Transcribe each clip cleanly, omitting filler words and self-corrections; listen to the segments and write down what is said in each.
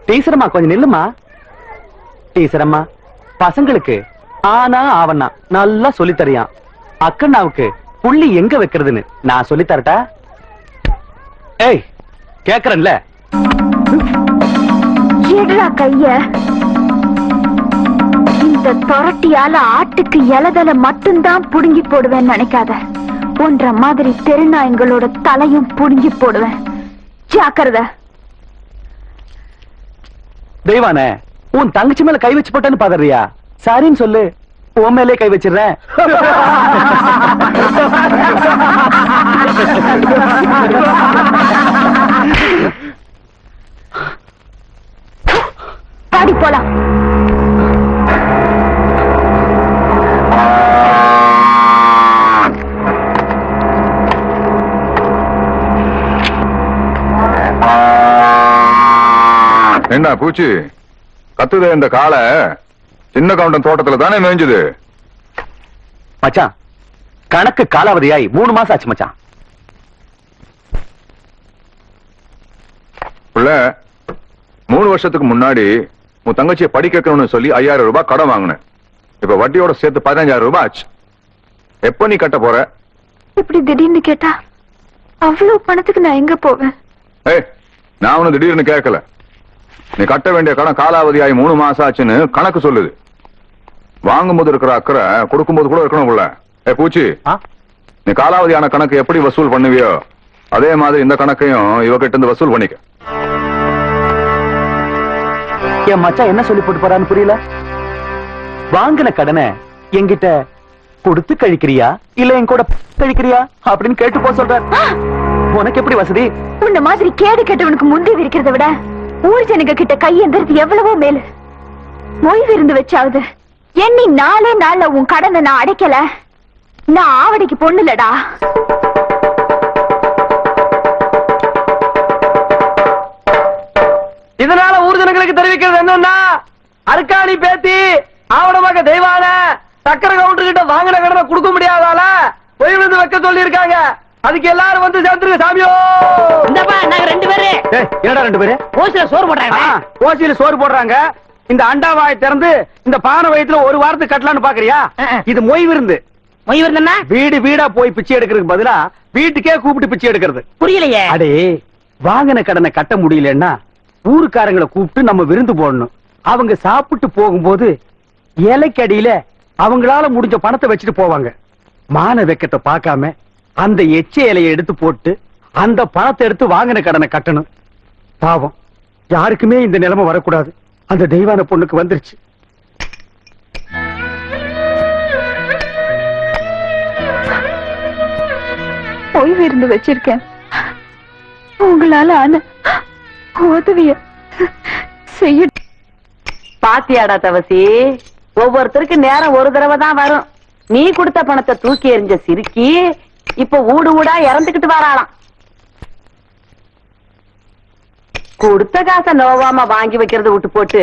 டீச்சரம்மா கொஞ்சம் நில்லுமா. டீச்சரம்மா, பசங்களுக்கு ஆனா ஆவண்ணா நல்லா சொல்லித்தரியான். அக்கண்ணாவுக்கு புள்ளி எங்க வைக்கிறதுன்னு நான் சொல்லி தரட்டா? ஏய், கேக்குறேன்ல. எடுடா கைய. இந்த தொரட்டியால ஆட்டுக்கு இலதலை மட்டும்தான் புடுங்கி போடுவேன்னு நினைக்காத. போன்ற மாதிரி தெருநாயங்களோட தலையும் புடுங்கி போடுவேன். ஜாக்கிரதை. தெய்வானே, உன் தங்கச்சி மேல கை வச்சு போட்டேன்னு பாதறியா? சரின்னு சொல்லு, உன் மேலே கை வச்சிடுறேன். பாடி போலாம். என்ன பூச்சி கத்துதே? இந்த காலை சின்ன கவுண்டன் தோட்டத்துல தானே மேய்ஞ்சது. மச்சான், கணக்கு காலாவதியாய் 3 மாசம் ஆச்சு மச்சான். புள்ள, 3 வருஷத்துக்கு முன்னாடி உன் தங்கச்சியை படிக்க வைக்கணும்னு சொல்லி 5000 ரூபாய் கடன் வாங்கினேன். இப்ப வட்டியோட சேர்த்து 15000 ரூபாய் ஆச்சு. எப்ப நீ கட்ட போற? இப்படி திடீர்னு கேட்டா அவ்வளவு பணத்துக்கு நான் எங்க போவேன்? ஏய், நான் உன்னை திடீர்னு கேட்கல. நீ கட்ட வேண்டிய கடன் காலாவதியாகி 3 மாசம் ஆச்சுன்னு கணக்கு சொல்லுது. வாங்கும்போது இருக்கிற அக்கறை கொடுக்கும்போது கூட இருக்கணும் புள்ள. ஏ பூச்சி, நீ காலாவதியான கணக்கு எப்படி வசூல் பண்ணுவியோ அதே மாதிரி இந்த கணக்கையும் இவகிட்ட இருந்து வசூல் பண்ணிக்க. என் மச்சான் என்ன சொல்லி போட்டு போறான்னு புரியல. வாங்கின கடனை என்கிட்ட கொடுத்து கழிக்கிறியா இல்ல என் கூட கழிக்கிறியா அப்படின்னு கேட்டு போ சொல்ற. உனக்கு எப்படி வசதி? உன்ன மாதிரி கேடு கெட்டவனுக்கு முந்தி இருக்கிறத விட ஊர் ஜனங்க கிட்ட கையெந்திரது எவ்வளவோ மேலு. மொய் விருந்து வச்சாவது எண்ணி 4 நாள்ல உன் கடனை நான் அடைக்கல. நான் ஆவடிக்கு பொண்ணுலடா. இதனால ஊர் ஜனங்களுக்கு தெரிவிக்கிறது என்னன்னா, அருக்காணி பேத்தி ஆவணமாக தெய்வான சக்கர கவுண்டர் கிட்ட வாங்கின கடனை கொடுக்க முடியாதால பொய் விருந்து வைக்க சொல்லி இருக்காங்க. அதுக்கு எல்லாரும் வந்து சேர்ந்துருங்க சாமியோ. நாங்க 2 பேரு. என்னடா 2 பேரு? ஓசில சோறு போடுறாங்க. ஓசியில சோறு போடுறாங்க. இந்த அண்டாவாய் திறந்து இந்த பானை வயித்துல 1 வாரத்துக்கு கட்டலான்னு பாக்குறியா? இது மொய் விருந்து. மொய் விருந்துன்னா வீடு வீடா போய் பிச்சை எடுக்கிறதுக்கு பதிலா வீட்டுக்கே கூப்பிட்டு பிச்சை எடுக்கிறது. புரியலையே. அடே, வாங்கின கடனை கட்ட முடியலன்னா ஊருக்காரங்களை கூப்பிட்டு நம்ம விருந்து போடணும். அவங்க சாப்பிட்டு போகும்போது இலைக்கடியில அவங்களால முடிஞ்ச பணத்தை வச்சுட்டு போவாங்க. மான வெக்கத்தை பார்க்காம அந்த எச்ச இலையை எடுத்து போட்டு அந்த பணத்தை எடுத்து வாங்கின கடனை கட்டணும். பாவம், யாருக்குமே இந்த நிலைமை வரக்கூடாது. அந்த தெய்வான பொண்ணுக்கு வந்துருச்சு. ஓய்வு இருந்து வச்சிருக்கேன். உங்களால ஆன உதவிய செய்ய. பாத்தியாடா தவசி, ஒவ்வொருத்தருக்கு நேரம் ஒரு தடவை தான் வரும். நீ கொடுத்த பணத்தை தூக்கி எறிஞ்ச சிரிக்கி இப்ப ஊடு ஊடா இறந்துகிட்டு வராளாம். கொடுத்த காசை நோவாம வாங்கி வைக்கிறத விட்டு போட்டு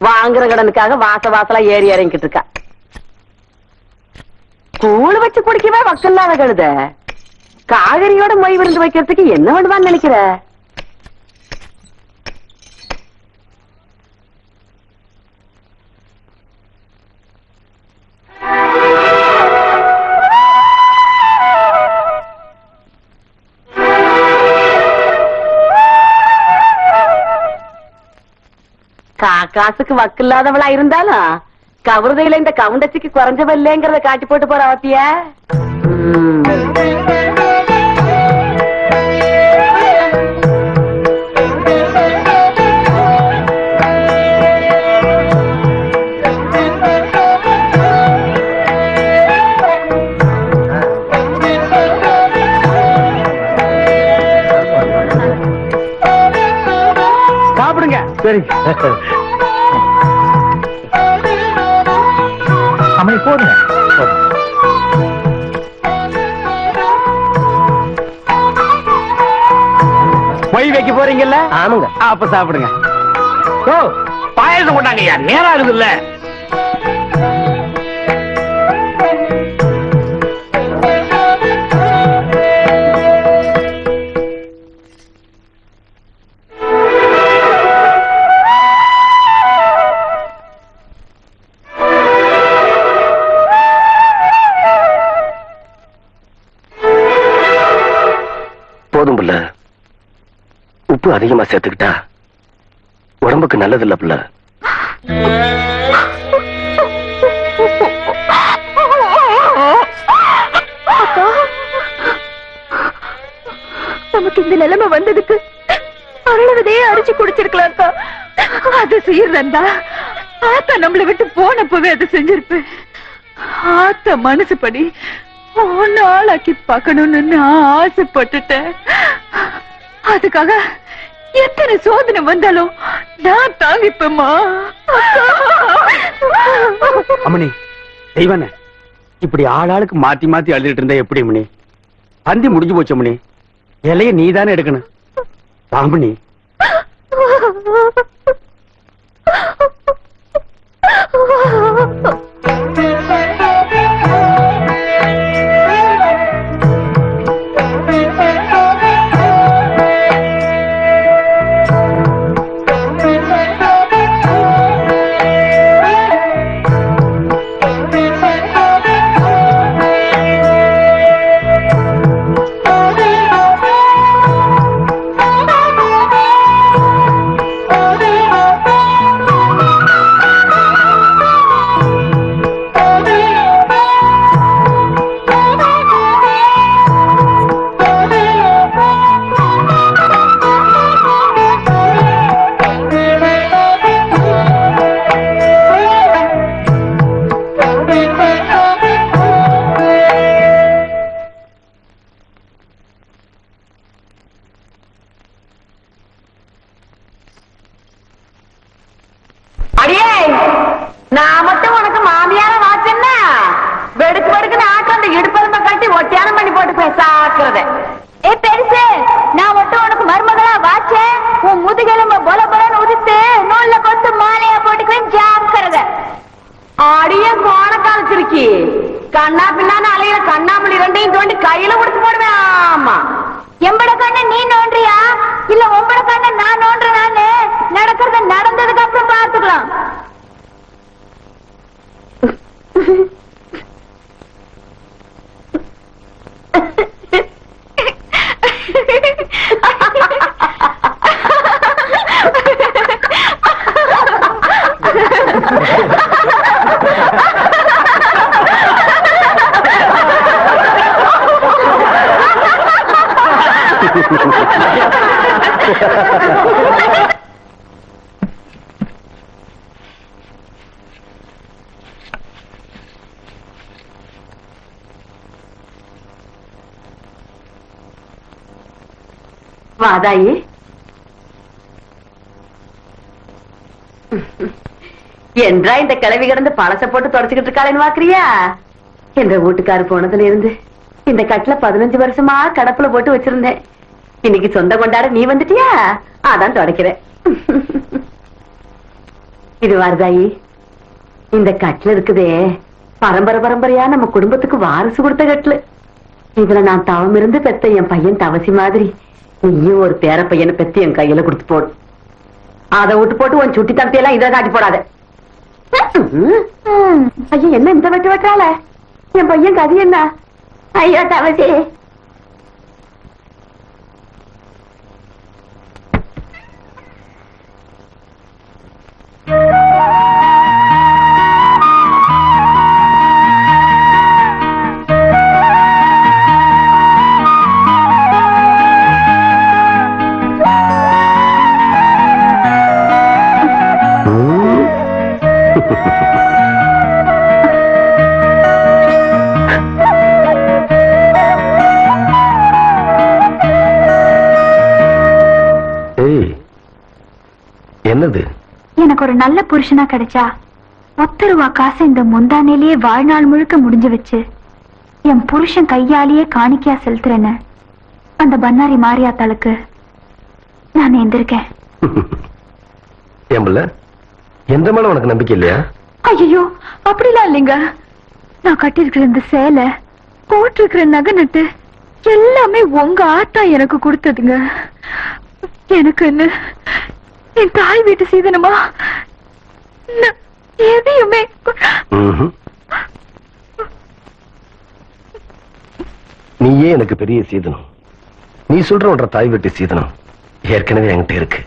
வாங்குற கடனுக்காக வாசலா ஏறி இறங்கிட்டு இருக்கா. கூழ் வச்சு குடிக்கவே வக்கல்லாத கழுத காவிரியோட மொய் விருந்து வைக்கிறதுக்கு என்ன வேண்டுமான்னு நினைக்கிற? காசுக்கு வக்கு இல்லாதவளா இருந்தாலும் கவுருதையில இந்த கவுண்டச்சிக்கு குறைஞ்சவ இல்லைங்கிறத காட்டி போட்டு போற அவத்திய. சாப்பிடுங்க. சரி போடுங்க. மொய் வைக்க போறீங்கல்ல? ஆமாங்க. அப்ப சாப்பிடுங்க. பாயசம் கொண்டாங்க. நேரம் ஆகுது இல்ல? உப்பு அதிகமா சேர்த்துக்கிட்டா உடம்புக்கு நல்லது இல்ல பிள்ளை. நமக்கு இந்த நிலைமை வந்ததுக்கு அருளவதே அரிச்சு குடிச்சிருக்கலாம் அக்கா. அது செய்யறதா ஆத்தா நம்மளை விட்டு போனப்பவே அதை செஞ்சிருப்பேன். ஆத்தா மனசுப்படி ஒன்னு ஆளாக்கி பார்க்கணும்னு நான் ஆசைப்பட்டுட்டேன். அதுக்காக எத்தனை சோதனை வந்தாலும் நான் தாங்கிப்பேம்மா. அம்மணி தெய்வனே, இப்படி ஆளாளுக்கு மாத்தி மாத்தி அழுதுட்டு இருந்தா எப்படி மணி? பந்தி முடிஞ்சு போச்சு மணி. இலைய நீதானே எடுக்கணும். பாம்பணி நான் மட்டும் உனக்கு மாமியார வாச்சேன்னா வெடுக்கு வெடுக்கு நாக்கு அந்த இடுப்பெருமை கட்டி ஒட்டியானம் பண்ணி போட்டு பேசாக்குறத. ஏ பெருசு, நான் மட்டும் உனக்கு மருமகளா வாச்சேன். உன் முதுகெலும்ப பொல பொலன்னு உதித்து நூல்ல கொத்து மாலையா போட்டுக்குவேன் ஜாக்கிறத. ஆடிய கோண காலச்சிருக்கி கண்ணா பின்னான்னு அலையில கண்ணாமணி ரெண்டையும் தோண்டி கையில கொடுத்து போடுவேன். ஆமா, எம்பட கண்ண நீ நோன்றியா இல்ல உம்பட கண்ண நான் நோன்றேன்னு நடக்கிறத நடந்ததுக்கு அப்புறம் பார்த்துக்கலாம். வாதாயி, என்றா இந்த கிளவி கிடந்து பழச போட்டு தொடச்சுக்கிட்டு இருக்காளேன்னு பாக்குறியா? என்ற வீட்டுக்காரு போனதுல இருந்து இந்த கட்டுல 15 வருஷமா கடப்புல போட்டு வச்சிருந்தேன். இன்னைக்கு சொந்த கொண்டாட நீ வந்துட்டியா, அதான் தொடக்கிறேன். இது வாரதாயி, இந்த கட்டுல இருக்குதே பரம்பரை பரம்பரையா நம்ம குடும்பத்துக்கு வாரிசு கொடுத்த கட்டுல. இதுல நான் தவம் இருந்து பெத்த என் பையன் தவசி மாதிரி நீயும் ஒரு பேர பையனை பெத்து என் கையில கொடுத்து போடு. அதை விட்டு போட்டு உன் சுட்டி தம்பியெல்லாம் இதை காட்டி போடாத. ஐயோ, என்ன இந்த வெட்டு வெட்டால? என் பையன் கதி என்ன? ஐயோ தவசி, என்னது? எனக்கு ஒரு நல்ல புருஷனா கிடைச்சா 10 ரூபா காசு இந்த முந்தானேலேயே வாழ்நாள் முழுக்க முடிஞ்சு வச்சு என் புருஷன் கையாலேயே காணிக்கையா செலுத்துறேன்னு அந்த பன்னாரி மாரியாத்தாளுக்கு நான் எந்திருக்கேன். ஏம்பல, எந்த மேல உனக்கு நம்பிக்கை இல்லையா? ஐயோ, அப்படிலாம் இல்லைங்க. நான் கட்டிருக்கிற இந்த சேலை, போட்டிருக்கிற நகை நட்டு எல்லாமே உங்க ஆத்தா எனக்கு கொடுத்ததுங்க. எனக்கு என்ன என் தாய் வீட்டு சீதனமா எதையுமே நீயே எனக்கு பெரிய சீதனம். நீ சொல்ற ஒன்ற தாய் வீட்டு சீதனம் ஏற்கனவே என்கிட்ட இருக்கு.